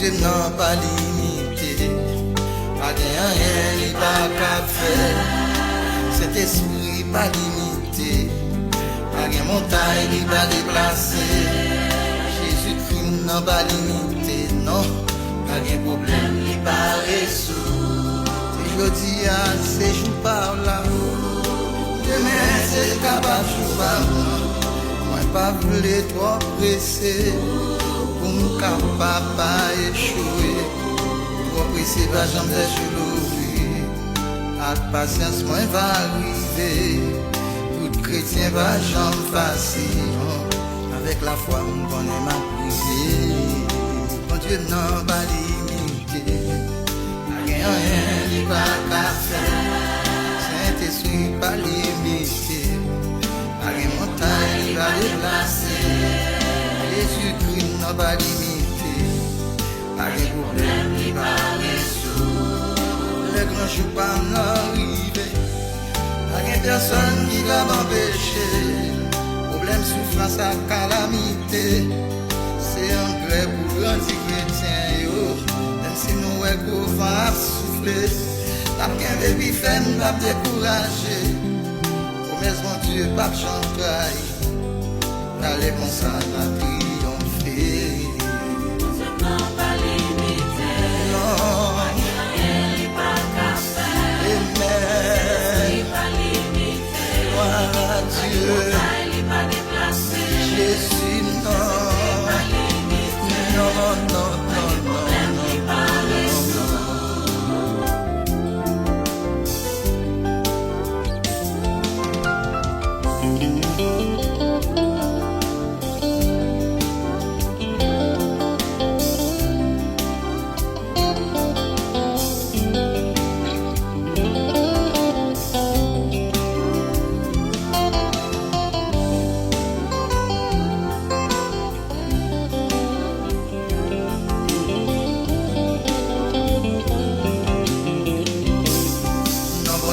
Dieu n'a pas limité. Pas rien, il pas qu'à faire. Cet esprit pas limité. Pas rien montagne, il va déplacer. Jésus-Christ n'a pas limité. Non, pas rien problème, il pas résolu. Je dis à ces jours par là. Demain c'est capable de par moi. Moi pas voulu trop pressé. Pour me capable pas échouer. Trop pressé va jamais je l'ouvrir. Avec patience moi va arriver. Tout chrétien va jamais facile. Avec la foi on connaît ma prière. Mon Dieu n'a pas limité. Rien n'est pas qu'à faire. Saint-Esprit pas limité. Par une montagne il va déplacer. Jésus-Christ n'a pas limité. Par un problème il va résoudre. Les grands jours pas n'arriver. Par une personne qui va m'empêcher. Problème, souffrance à calamité. C'est un gré pour l'anti-chrétien. Même si nous est va souffler, la bien baby fait nous va décourager. Promesse mon Dieu, pas chanter. Allez comme ça, la triompher. Dieu n'a pas limité. Non, Rien n'est pas qu'à faire. Amen. Il pas limité. Gloire à Dieu. Il n'est pas déplacé. Jésus, non. Pas limité. Non, non, non, non. Problème n'est pas résolu.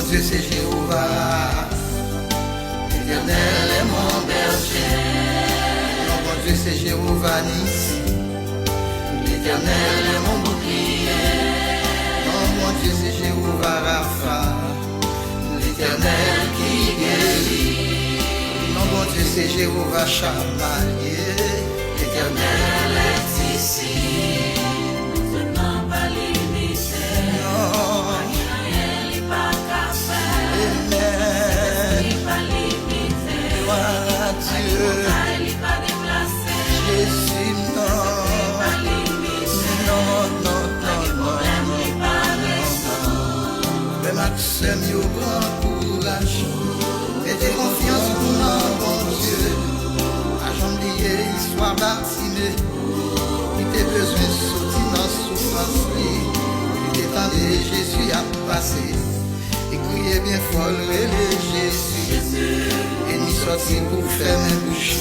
Dieu c'est Jéhovah, l'Éternel est mon berger. Non, mon Dieu c'est Jéhovah Nissi, l'Éternel est mon bouclier. Non, mon Dieu c'est Jéhovah Rapha, l'Éternel qui guérit. Non, mon Dieu c'est Jéhovah Shammah, l'Éternel est ici. Dieu n'a pas limité. Non, Rien n'est pas qu'à faire. Amen. Il pas limité. Gloire à Dieu. Il n'est pas déplacé. Jésus, non. Pas limité. Non, non, non, Problème non. n'est pas résolu. Mais Maxime, il y a grand courage. Mettez confiance pour notre bon Dieu. À jambier, histoire bâtimée. Il t'a besoin de sortir dans la souffrance. Il t'étendait, Jésus a passé. Et criez bien fort, relève Jésus. Et ni sorti pour faire mes bouches.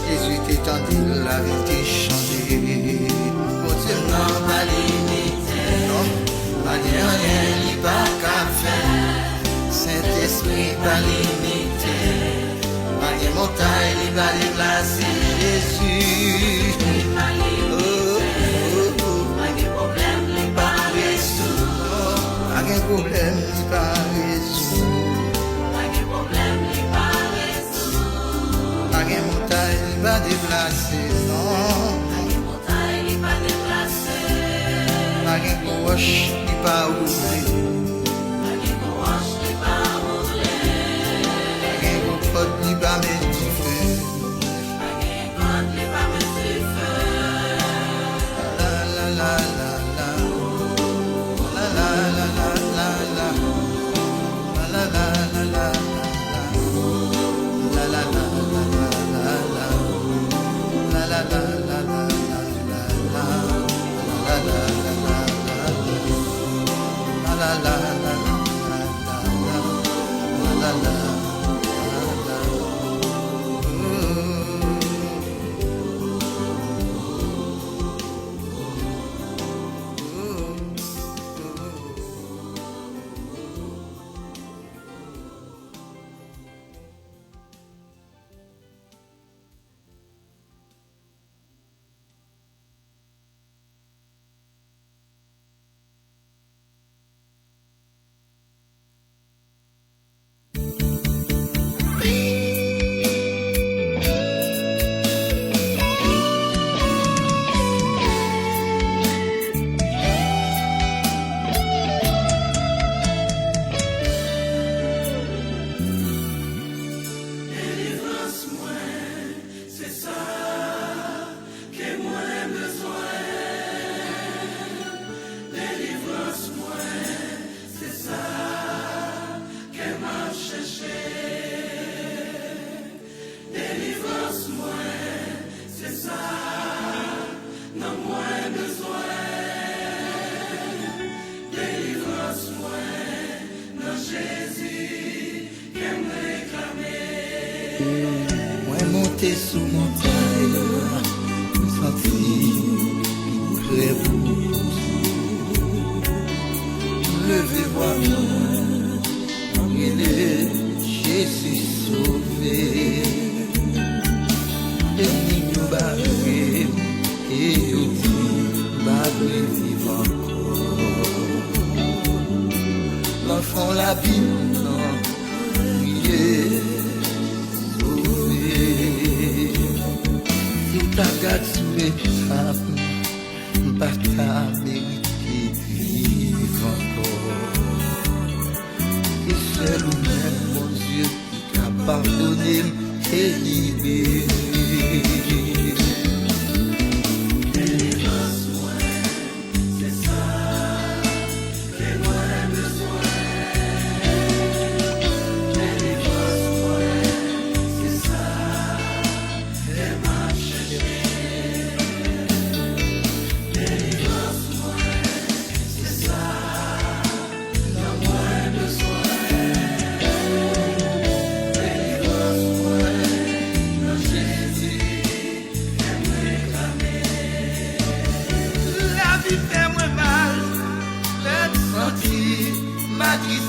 Jésus t'étendait, la vérité changée. Mon Dieu n'a pas limité. Non, pas rien, il pas qu'à faire. Saint-Esprit pas limité. Pas de montagne, il va déplacer. Jésus. Pas limité. Oh, oh, oh. Pas de problème n'est pas résolu. Pas de problème, il pas résolu. Pas de problème n'est pas résolu. Pas de montagne, il va déplacer. Non. Pas de montagne n'est pas déplacé. Pas de roche, il pas ouvert. Pas de courage n'est pas roulé. Pas de porte, il va mettre du feu. Pas de compte n'est pas mis du feu. La la la la la. La la la la la la. Moi monter sous montagne, sentir près vous. Levez voir moi, il est Jésus sauvé. Et nous barré, et nous dit, barré vivant encore. L'enfant la Bible, non, il est sauvé. Si ta garde sous les femmes, pas ta mérité vivre encore. Et seul ou même mon Dieu qui t'a pardonné et libéré.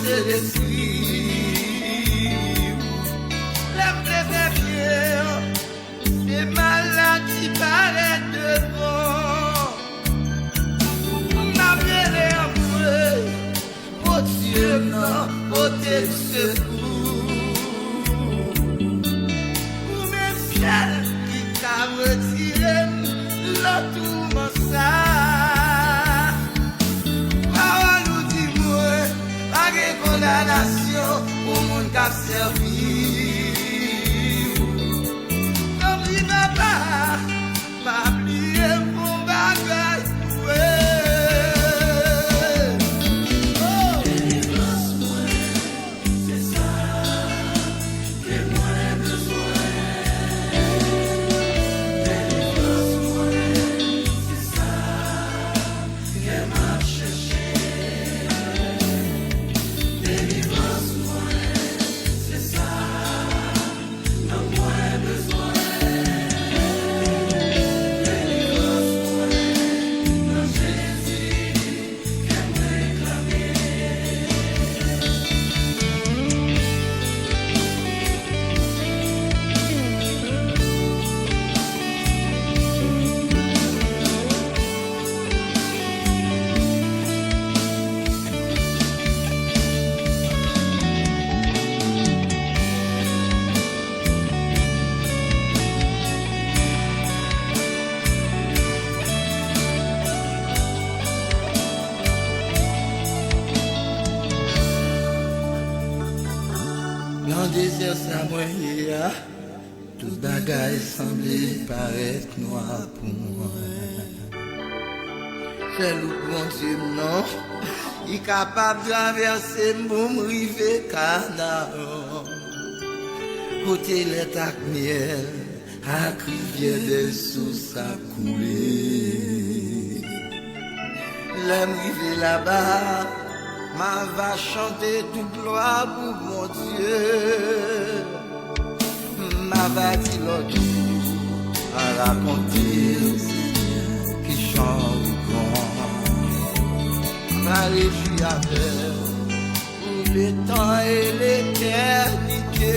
C'est l'esprit, l'aime les vieux, des malades qui paraissent devant. Ma bien est en feu, oh Dieu, non, oh tes secours. Ou même celle qui t'a retiré l'entourement ça. Condamnation pour mon cap servi. Comme il n'a pas oublié mon bagage. Délivrance-moi, c'est ça que moi j'ai besoin. Délivrance-moi, c'est ça que m'a cherché. Dans le désert, ça moyen, tout bagage semblait paraître noir pour moi. C'est le bon Dieu, non, il est capable de traverser mon rive Canaan. Côté les tacs miel, à rivière des sources à couler. L'aime rive là-bas. Ma va chanter toute gloire pour mon Dieu. Ma va dire l'autre à raconter qui chante grand. Ma réjouir avec pour le temps et l'éternité.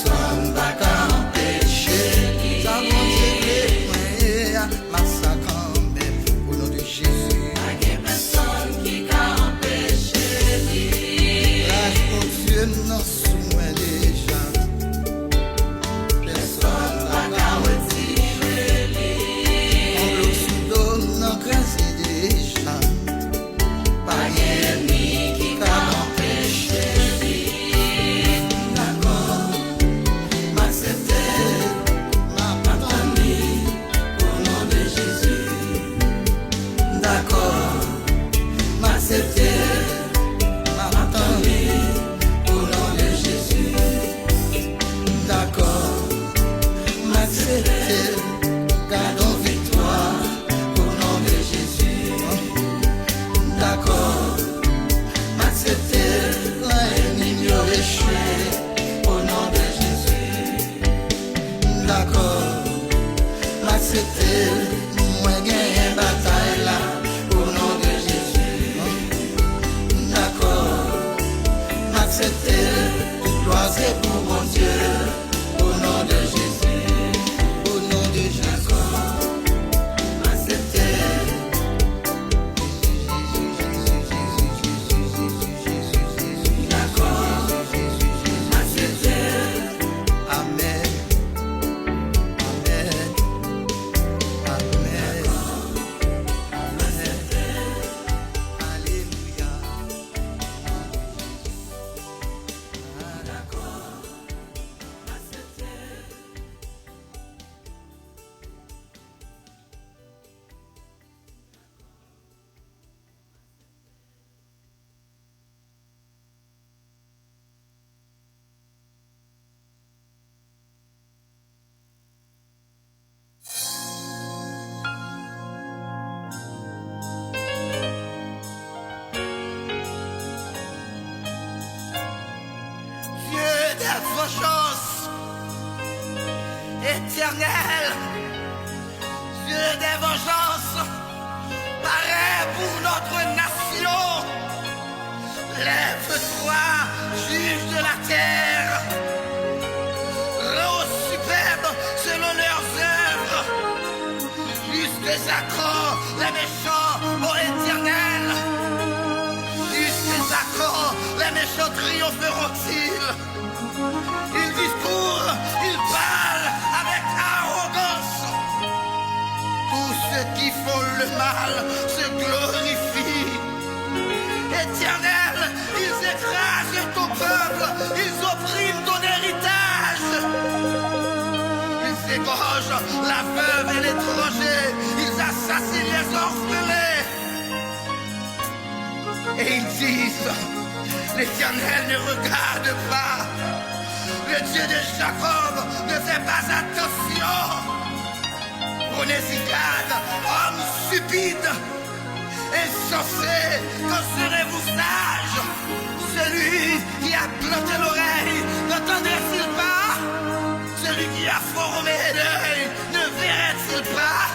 personne va empêcher. Ça va dire massacre au nom de Jésus. Personne qui a empêché. Grâce au Dieu, non soumet déjà. Personne va retirer. On le sous non grâce déjà. Pas ennemi qui t'a empêché. D'accord, m'accepter, m'a pardonné au nom de Jésus. D'accord, m'accepter, m'a pardonné au nom de Jésus. D'accord, m'accepter, gardons victoire au nom de Jésus. D'accord, m'accepter, l'ennemi échoué au nom de Jésus. D'accord, m'accepter, moi gagner bataille là au nom de Jésus. D'accord, m'accepter, gloire c'est pour mon Dieu au nom de Jésus. Au nom de Jésus. M'accepter. D'accord, m'accepter. Amen. Amen. Amen. Alléluia. D'accord. Dieu des vengeances, éternel, Dieu des vengeances, paraît pour notre nation. Lève-toi, juge de la terre, rends superbes selon leurs œuvres. Jusqu'à quand les méchants, ô éternel, jusqu'à quand les méchants triompheront-ils? Ils discourent, ils parlent avec arrogance. Tous ceux qui font le mal se glorifient. Éternel, ils écrasent ton peuple, ils oppriment ton héritage. Ils égorgent la veuve et l'étranger, ils assassinent les orphelins. Et ils disent, l'Éternel ne regarde pas. Le Dieu de Jacob ne fait pas attention. Prenez-y garde, homme stupide, insensé, quand serez-vous sage? Celui qui a planté l'oreille, n'entendrait-il pas? Celui qui a formé l'œil, ne verrait-il pas?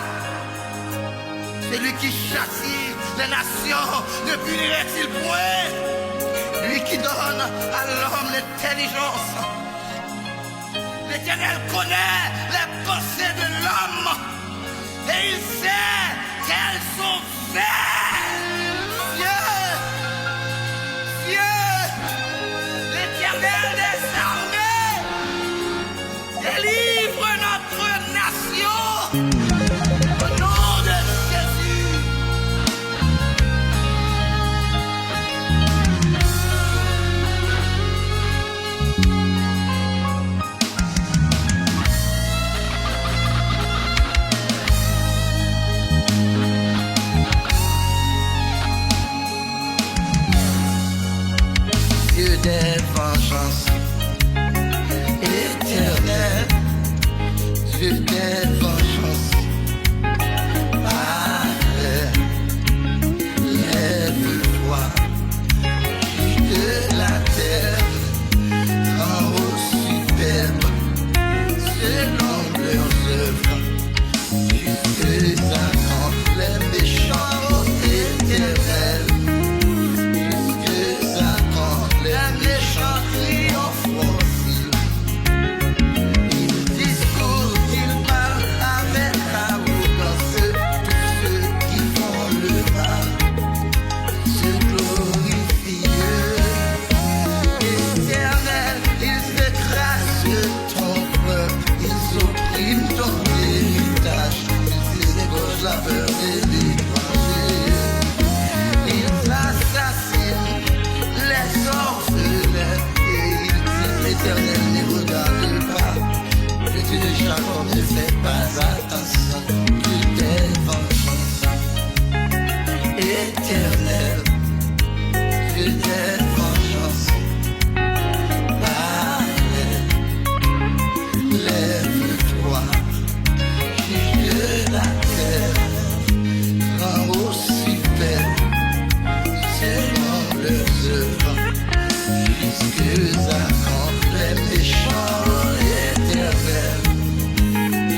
Celui qui châtie les nations, ne punirait-il point? Lui qui donne à l'homme l'intelligence. L'Éternel connaît les pensées de l'homme et il sait qu'elles sont vaines. Dieu, l'Éternel des armées, délivre notre nation au nom de Jésus. Dieu des vengeances, éternel, la peur et l'étranger. Ils assassinent les orphelins et ils disent l'Éternel ne regarde pas. Je tue les charbons, ne fais pas attention de tes vengeances. Éternel, de tes vengeances. Lève-toi, juge de la terre, rends au super, selon leurs œuvres, jusqu'à quand les méchants éternels,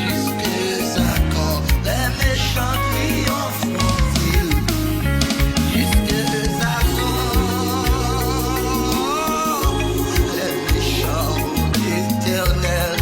jusqu'à quand les méchants triompheront-ils, jusqu'à quand les méchants éternels.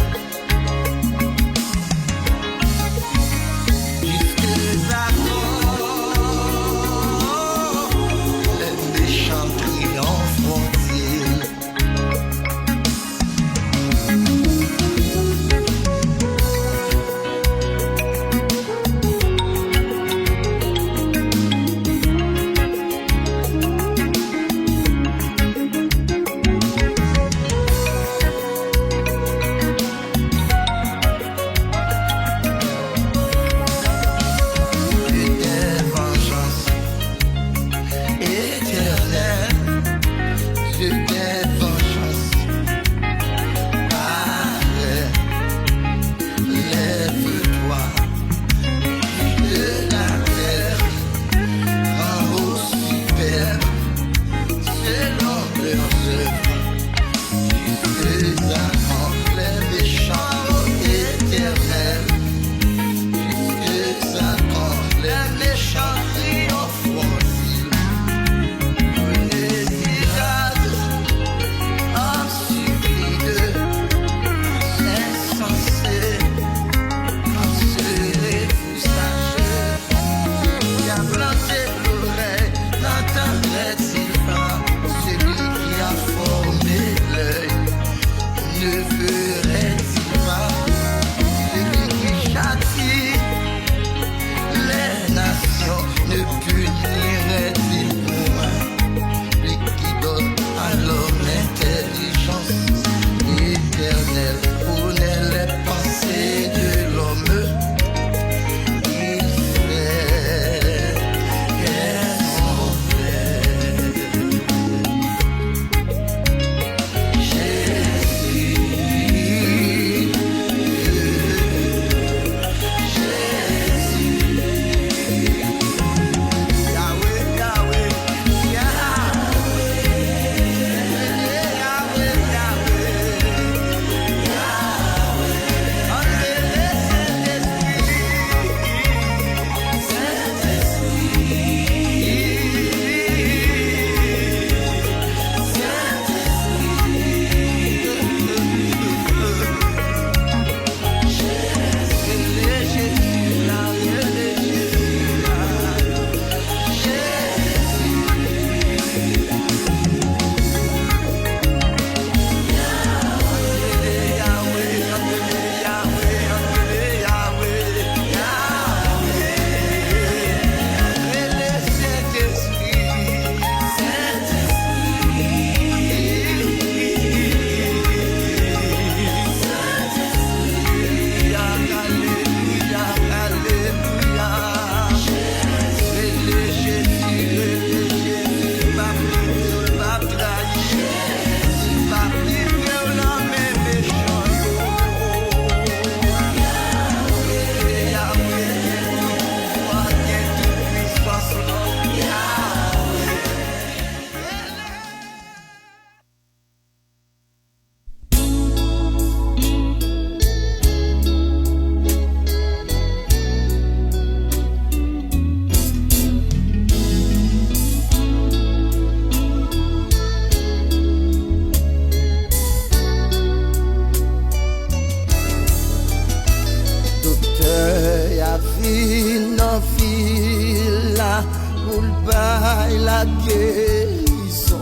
la guérison.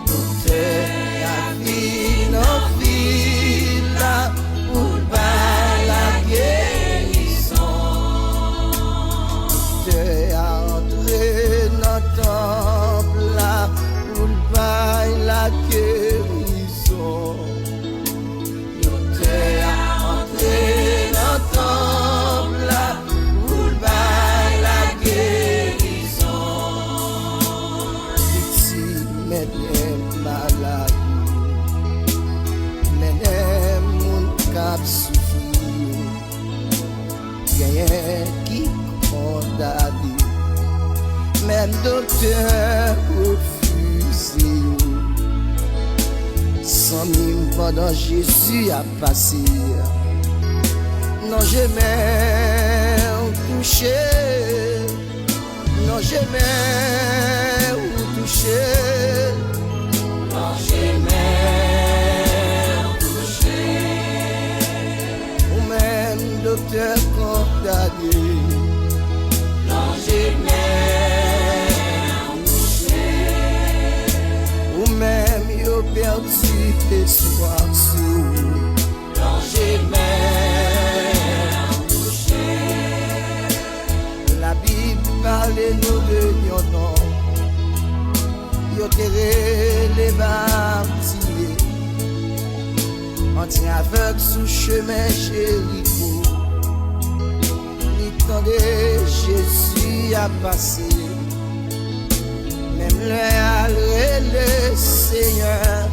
Docteur, la vie, nos vies là pour la guérison. souffrir. Rien qui condamne, même docteur refusé. Sans mime pendant Jésus a passé. Non, jamais touché. Non, jamais touché. Non, jamais touché. Ou même docteur condamné. Non, jamais touché. Ou même yo perdu espoir sur. Non, jamais touché. La Bible parle nous de yon nom. Yo terré les bâtiments. On tient aveugle sous chemin Jéricho. Il tendait Jésus à passer. Même le Seigneur.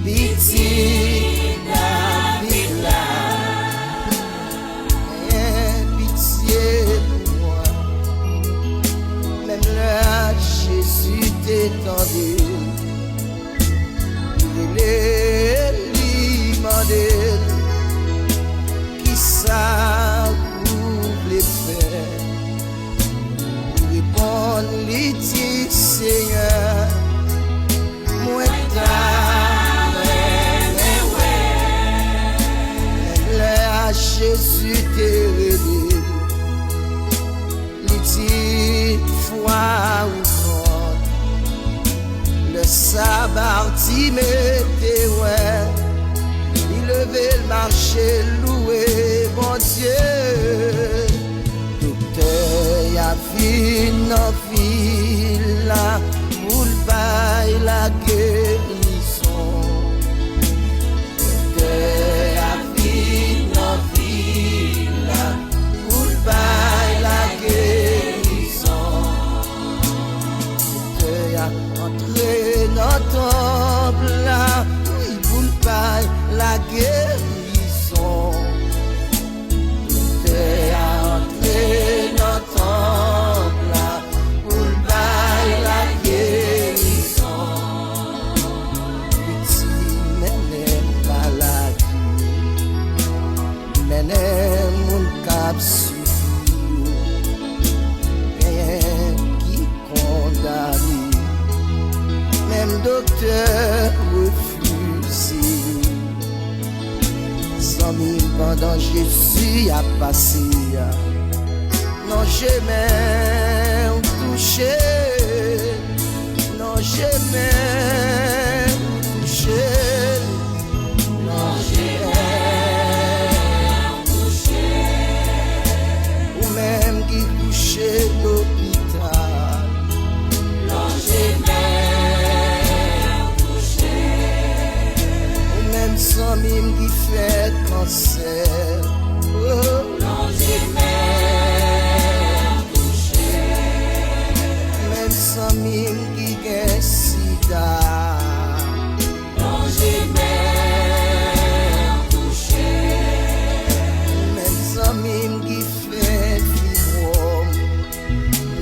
Pitié David là. Pitié pour moi. Même là Jésus t'étendait. Il est demandé qui ça vous voulez faire. Répondre lui dit Seigneur, moi Jésus t'est révélé, il dit foi ou mort, le sabbat t'y mettait ouais, il levait le marché loué bon Dieu, docteur y a fini en fila, pour le bail la guérison, docteur la guérison. Tout est entré dans ton temple pour le bail la guérison. Petit menem maladie, menem mon cap suffit. Rien qui condamne, même docteur refusé. Pendant Jésus a passé, non jamais touché, non jamais touché, non jamais touché, ou même qui touché l'hôpital, non jamais touché, ou même sans mime qui fait cancer, oh, non jamais touché, même sans mime qui gagne sida, non jamais touché, même sans mime qui fait fibrome,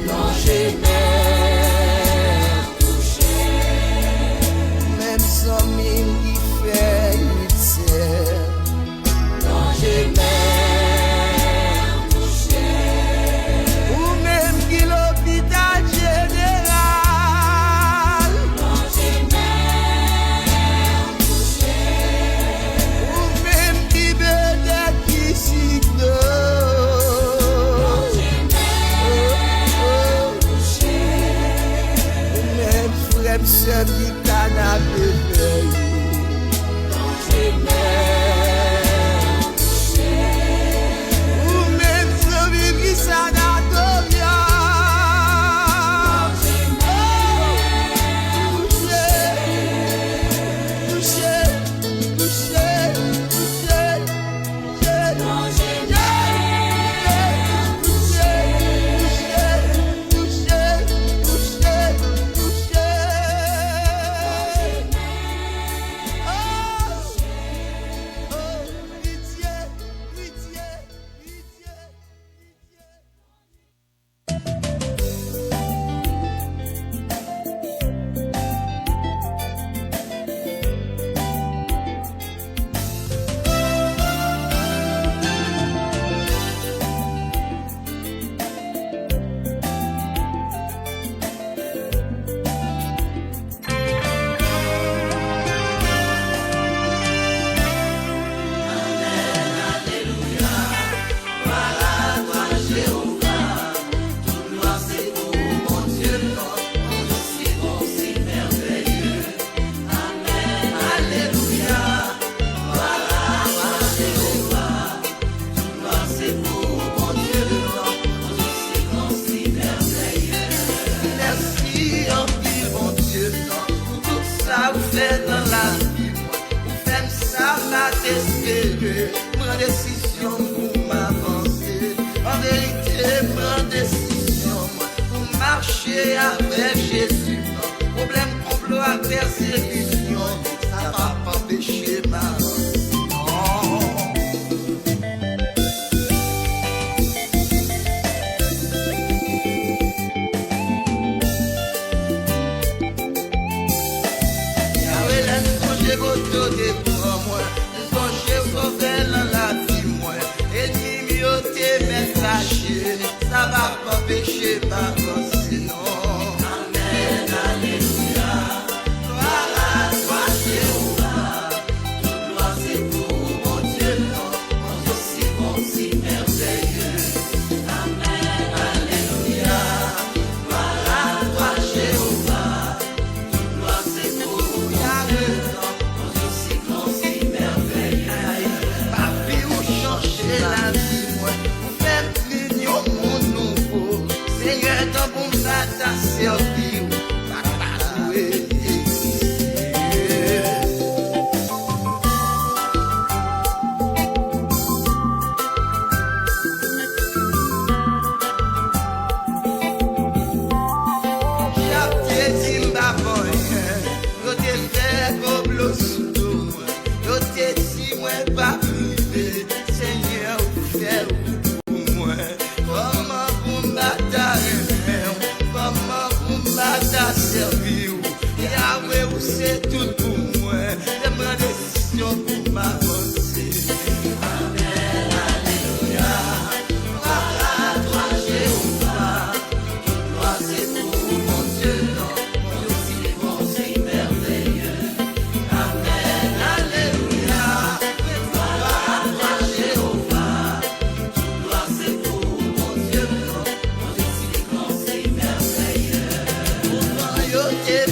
non jamais touché, même sans mime qui fait ulcère. non jamais pas t'espérer, prends décision pour m'avancer. En vérité, prends décision pour marcher avec Jésus. Problème, complot, à persécution, ça va pas empêcher ma ça va pas empêcher ma pensée, non. Amen, alléluia. Gloire à toi, Jéhovah. Toute gloire c'est pour mon Dieu, mon Dieu si bon, si merveilleux. Amen, alléluia. Gloire à toi, Jéhovah. Toute gloire c'est pour mon Dieu, mon Dieu si bon, si merveilleux. Papi ou changer la vie, moi, ou faire mignon mon nouveau. Seigneur, tant bon ça t'a servi, pas jouer. C'est tout pour moi, c'est ma décision pour m'avancer. Amen, alléluia. Gloire à toi, Jéhovah. Toute gloire c'est pour mon Dieu, mon Dieu si bon, si merveilleux. Amen, alléluia. Gloire à toi, Jéhovah. Toute gloire c'est pour mon Dieu, mon Dieu si bon, si merveilleux. Pourtant, yo t'ai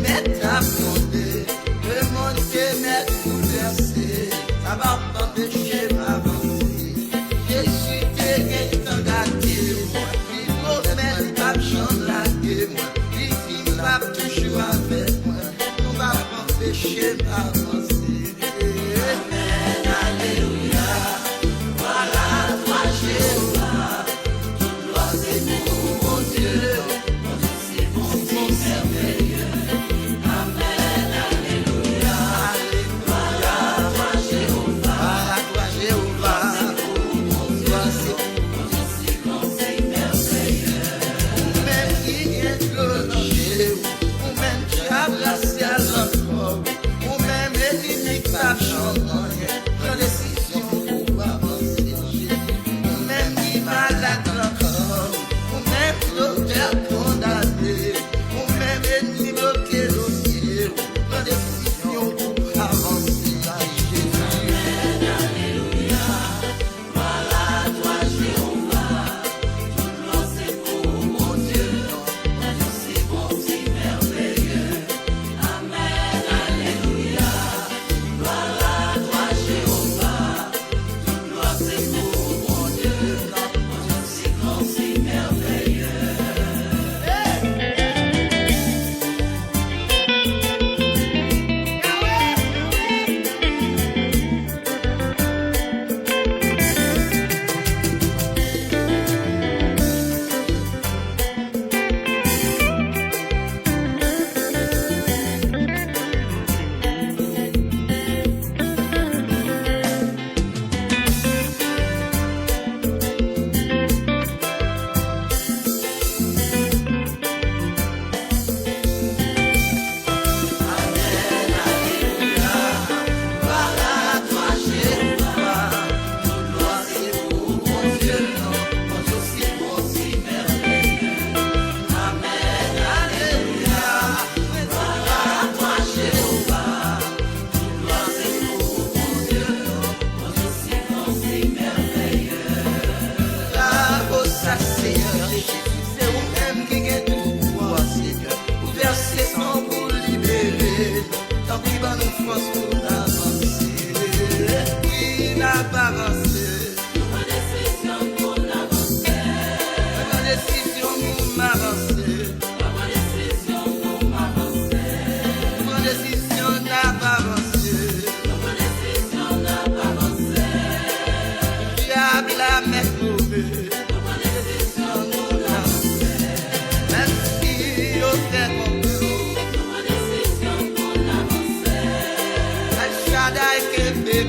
mettre à fonder, le monde te met bouleversé, ça va pas m'empêcher m'avancer. Jésus t'es gâté, moi, il faut mettre pas chambre laguer, moi, il va toujours avec moi, on va pas m'empêcher m'avancer. Amen, alléluia. Voilà toi, Jéhovah. Toute gloire c'est pour mon Dieu, mon Dieu c'est bon, c'est merveilleux. Amen, alléluia. Voilà toi, Jéhovah. Jéhovah, Mon Dieu c'est bon, c'est merveilleux. même qui est glorieux, ou même qui a brassé à l'encore, ou même ennemi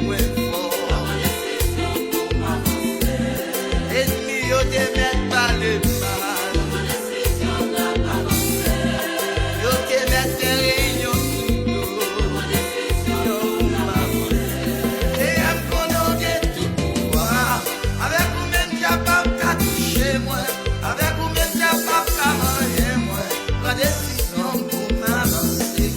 moins fort. Ennemi yo te met pas le mal. Yo te met des réunions sous l'eau. Yo m'avance. Et à connaître tout pouvoir. Avec vous-même capable qu'à toucher moi. Avec vous-même capable qu'à manger moi. La décision pour m'avancer.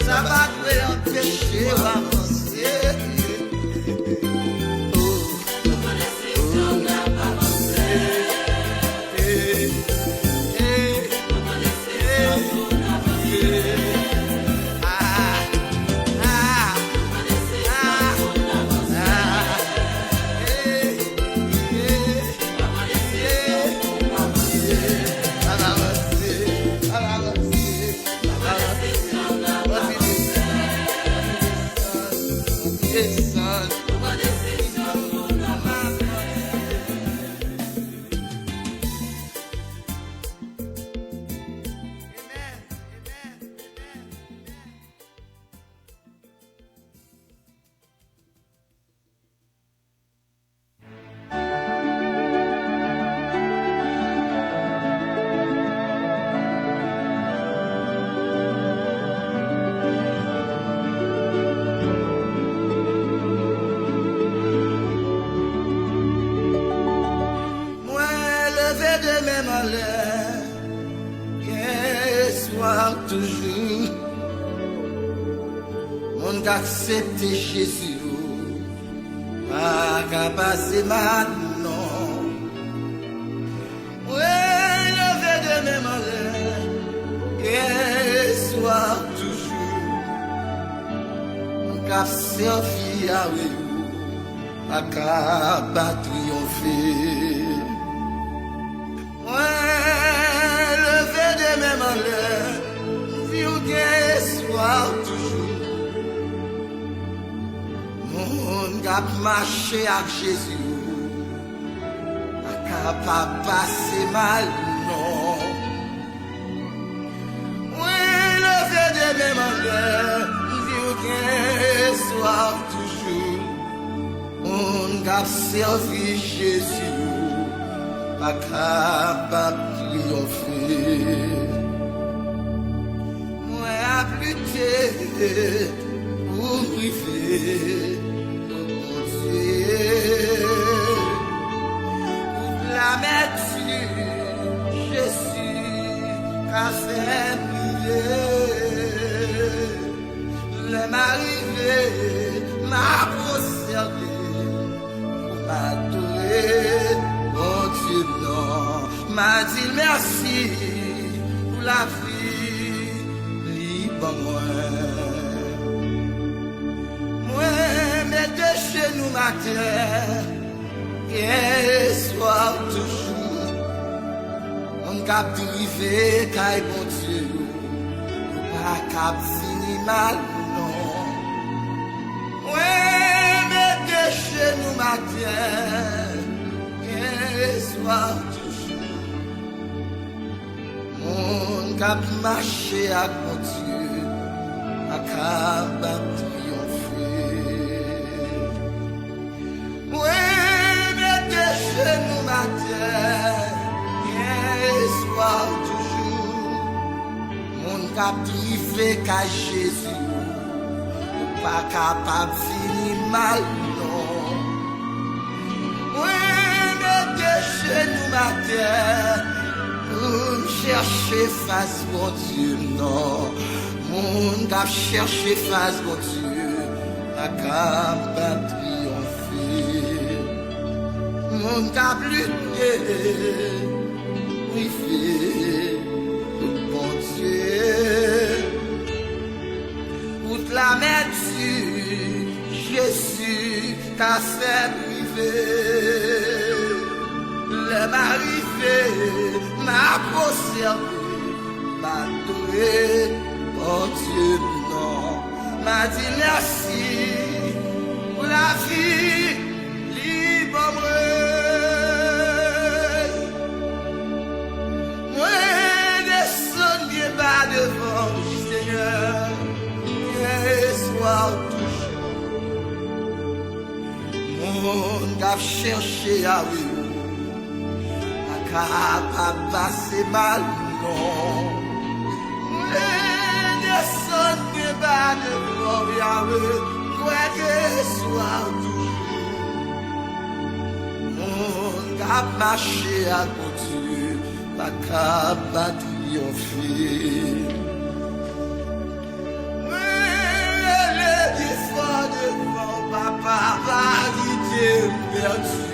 Ça va te empêcher d'avancer. Toujours, mon gars accepter Jésus, pas qu'à passer maintenant. Ouais, levé de mes malheurs, et soir toujours, mon gars servir à vous, pas qu'à triompher. Ouais, levé de mes malheurs. Soir toujours, mon gars marcher avec Jésus, pas capable de passer mal, non. Oui, le fait de mes malheurs, soir toujours, mon gars servir Jésus, pas capable de triompher. Lutter pour priver, pour Dieu, pour la mettre Jésus, qu'a fait briller, les m'arriver, m'a conservé, pour m'adorer, mon Dieu, non, m'a dit merci pour la vie. Moi, mes deux chez nous matin, et soir toujours, on cap privé, car bon Dieu, pas cap fini mal, non. Moi, mes deux chez nous matin, et soir toujours, on cap marcher à bon Dieu. Capable de triompher. Oui, mettez chez nous matin et soir toujours. Mon cap privé qu'à Jésus, pas capable de finir mal, non. Oui, mettez chez nous matin, nous chercher face mon Dieu, non. Mon gars chercher face mon Dieu, pas capable de triompher. Mon gars lutter, privé, bon Dieu, pour la mettre sur Jésus qu'a fait priver. Le m'arrivé, m'a conservé, m'a adoré, oh Dieu, non, m'a dit merci pour la vie libre. Moi, descendez pas devant le Seigneur, et soir toujours. Mon a cherché à vivre. Capable passer mal, non. Les descendez pas de gloire, quoi que soit toujours. Mon cap marché à côté, pas capable triompher. Les défauts devant papa, vanité perdue.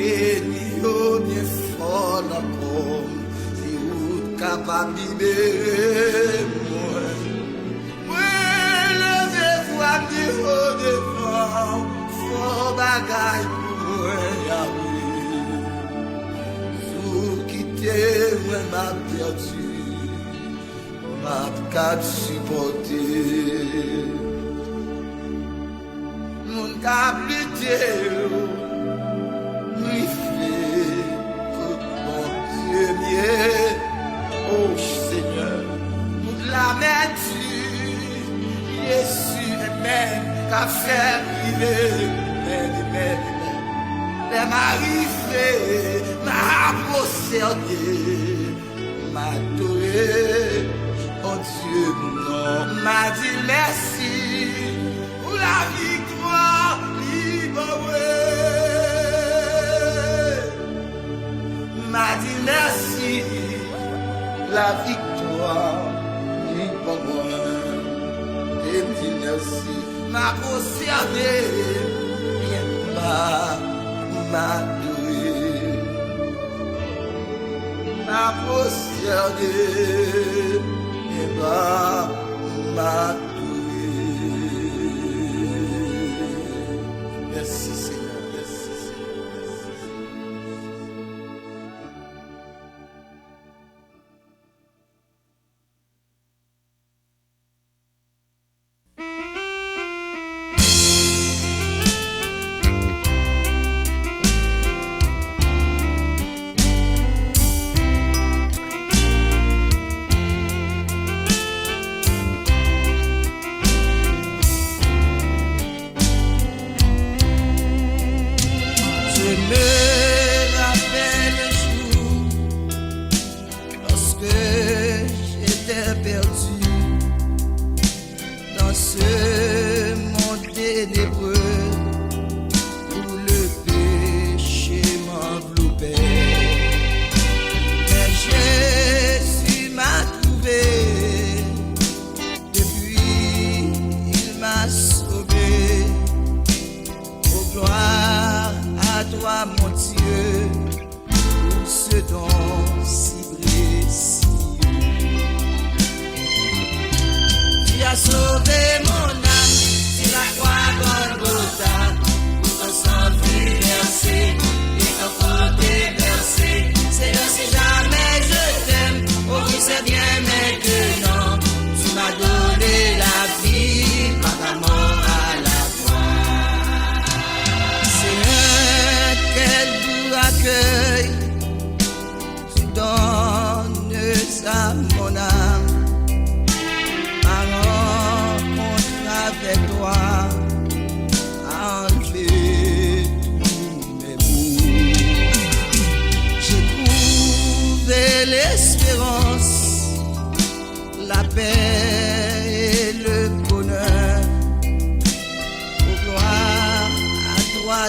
Et Dieu bien fort encore, si vous êtes capable de libérer moi. Moi, levez-vous à me haut devant, fort bagaille pour moi, Yahweh. Vous quittez moi, m'a perdu, m'a qu'à supporter. Mon cap lutter. Oh Seigneur, toute la main-tu, Jésus même, qu'a fait priver, mais m'arriver, m'a possédé, m'a adoré, oh Dieu, non, m'a dit merci pour la victoire libre. M'a dit merci, la victoire, libre moi. Et me dit merci, m'a conservé, bien m'a doué. M'a conservé, bien m'a doué. Merci Seigneur.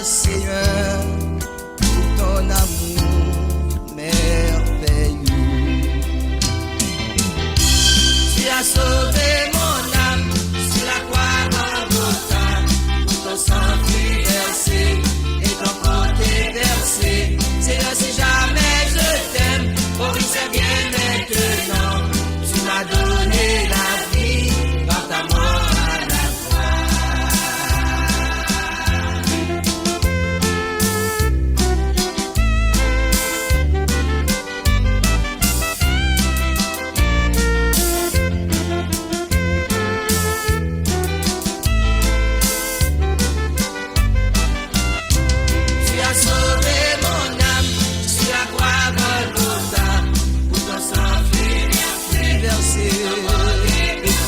Seigneur, pour ton amour merveilleux. Tu as sauvé mon âme sur la croix Golgotha, pour ton sang fut versé et ton côté versé. Seigneur, si jamais je t'aime, oh oui c'est bien maintenant, tu m'as donné la vie par ta mort à la croix.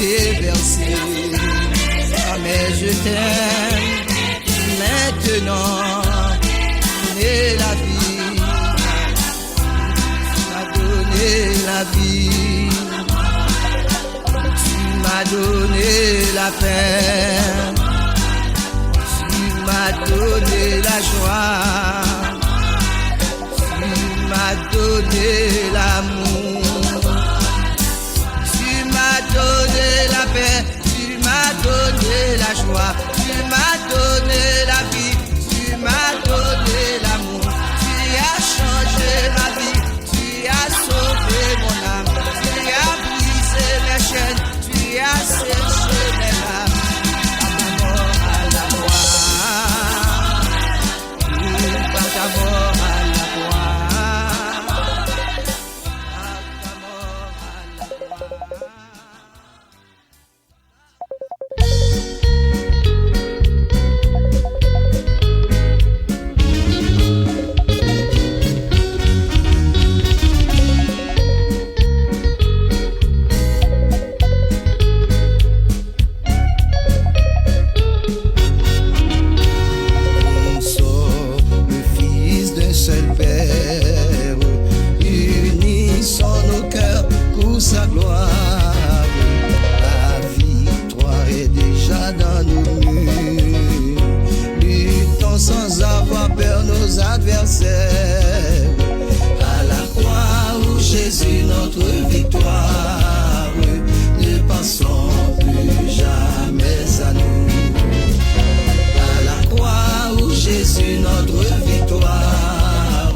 déversé. Ah, mais je t'aime maintenant, donner la vie, tu m'as donné la vie, tu m'as donné la paix, tu m'as donné la joie, tu m'as donné l'amour, tu m'as donné la paix, tu m'as donné la joie, tu m'as donné la vie, tu m'as donné l'amour, tu as changé ma vie, tu as sauvé mon âme, tu as brisé mes chaînes, tu as séché mes larmes, par ta mort à la croix, par ta mort à la croix, par ta mort à la croix. Sa gloire, la victoire est déjà dans nos murs. Luttons sans avoir peur nos adversaires. À la croix où Jésus notre victoire, ne pensons plus jamais à nous. À la croix où Jésus notre victoire,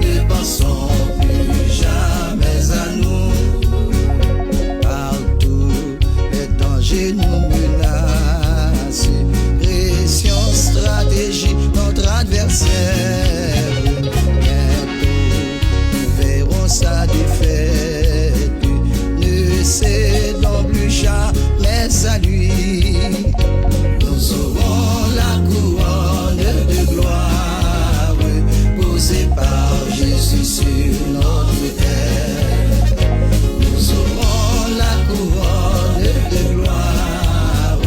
ne pensons plus jamais à nous. Nous menace, pression, stratégie, notre adversaire. Bientôt, nous verrons sa défaite. Ne cédons plus jamais à lui. Nous aurons la couronne de gloire posée par Jésus sur notre terre. Nous aurons la couronne de gloire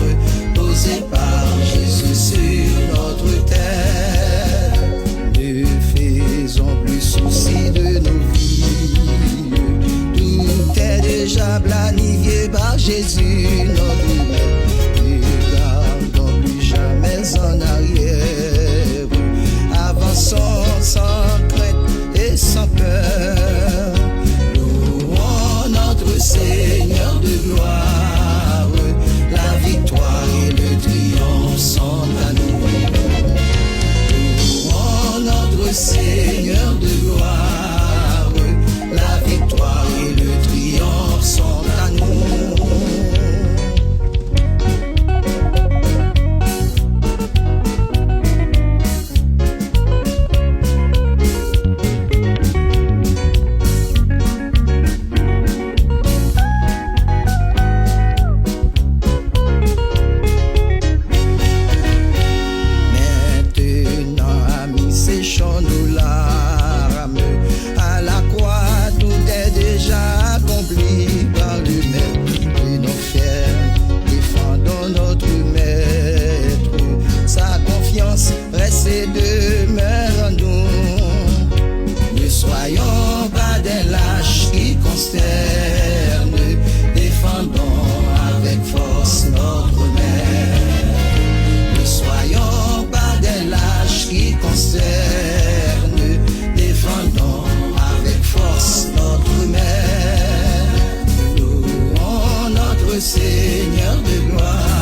posée par Jésus sur notre terre. Ne faisons plus souci de nos vies, tout est déjà planifié par Jésus notre maître. Ne gardons plus jamais en arrière, avançons sans crainte et sans peur. Louons notre Seigneur de gloire, la victoire et le triomphe sont à nous. Louons notre Seigneur de gloire, la victoire et le triomphe sont à nous. Défendons avec force notre mère. Ne soyons pas des lâches qui consternent. Défendons avec force notre mère. Louons notre Seigneur de gloire.